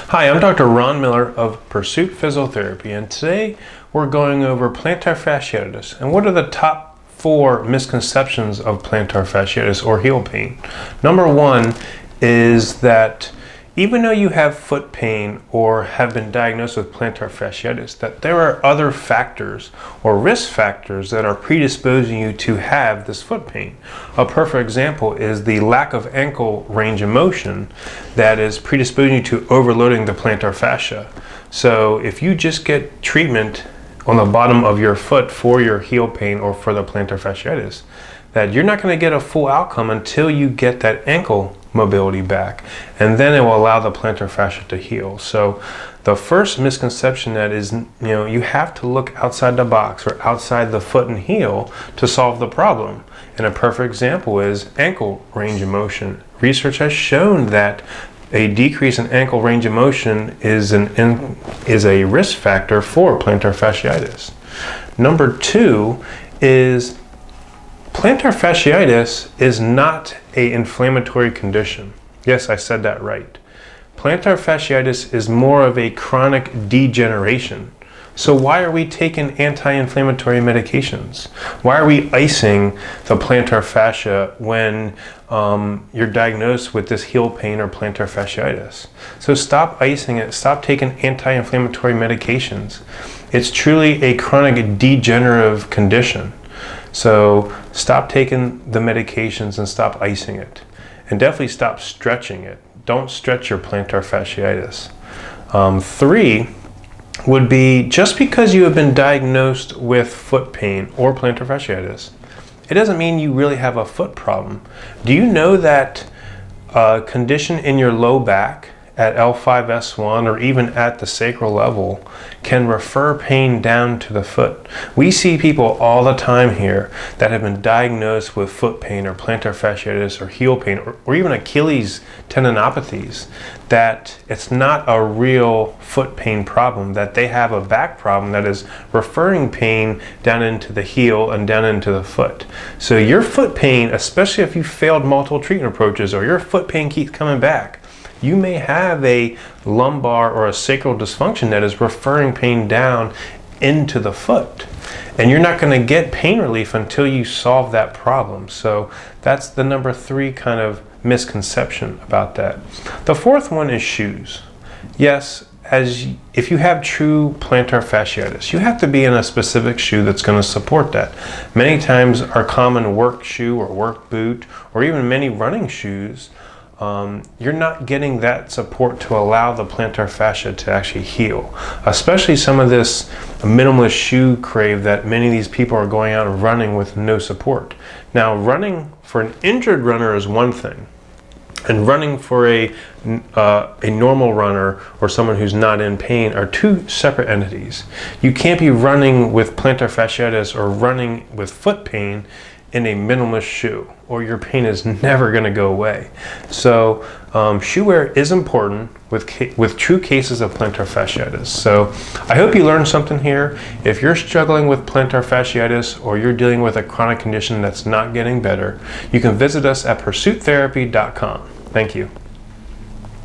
Hi, I'm Dr. Ron Miller of Pursuit Physiotherapy, and today we're going over plantar fasciitis and what are the top 4 misconceptions of plantar fasciitis or heel pain. Number 1 is that even though you have foot pain or have been diagnosed with plantar fasciitis, that there are other factors or risk factors that are predisposing you to have this foot pain. A perfect example is the lack of ankle range of motion that is predisposing you to overloading the plantar fascia. So if you just get treatment on the bottom of your foot for your heel pain or for the plantar fasciitis, that you're not going to get a full outcome until you get that ankle mobility back, and then it will allow the plantar fascia to heal. So the first misconception that is, you have to look outside the box or outside the foot and heel to solve the problem. And a perfect example is ankle range of motion. Research has shown that a decrease in ankle range of motion is a risk factor for plantar fasciitis. Number 2 is plantar fasciitis is not an inflammatory condition. Yes, I said that right. Plantar fasciitis is more of a chronic degeneration. So why are we taking anti-inflammatory medications? Why are we icing the plantar fascia when you're diagnosed with this heel pain or plantar fasciitis? So stop icing it, stop taking anti-inflammatory medications. It's truly a chronic degenerative condition. So stop taking the medications and stop icing it. And definitely stop stretching it. Don't stretch your plantar fasciitis. 3 would be, just because you have been diagnosed with foot pain or plantar fasciitis, it doesn't mean you really have a foot problem. Do you know that a condition in your low back at L5-S1 or even at the sacral level can refer pain down to the foot? We see people all the time here that have been diagnosed with foot pain or plantar fasciitis or heel pain or even Achilles tendinopathies, that it's not a real foot pain problem, that they have a back problem that is referring pain down into the heel and down into the foot. So your foot pain, especially if you failed multiple treatment approaches or your foot pain keeps coming back, you may have a lumbar or a sacral dysfunction that is referring pain down into the foot. And you're not going to get pain relief until you solve that problem. So that's the number 3 kind of misconception about that. The 4th one is shoes. Yes, if you have true plantar fasciitis, you have to be in a specific shoe that's going to support that. Many times our common work shoe or work boot or even many running shoes, you're not getting that support to allow the plantar fascia to actually heal. Especially some of this minimalist shoe crave that many of these people are going out and running with no support. Now, running for an injured runner is one thing, and running for a normal runner or someone who's not in pain are 2 separate entities. You can't be running with plantar fasciitis or running with foot pain in a minimalist shoe, or your pain is never going to go away. So shoe wear is important with true cases of plantar fasciitis. So I hope you learned something here. If you're struggling with plantar fasciitis or you're dealing with a chronic condition that's not getting better, you can visit us at pursuittherapy.com. Thank you.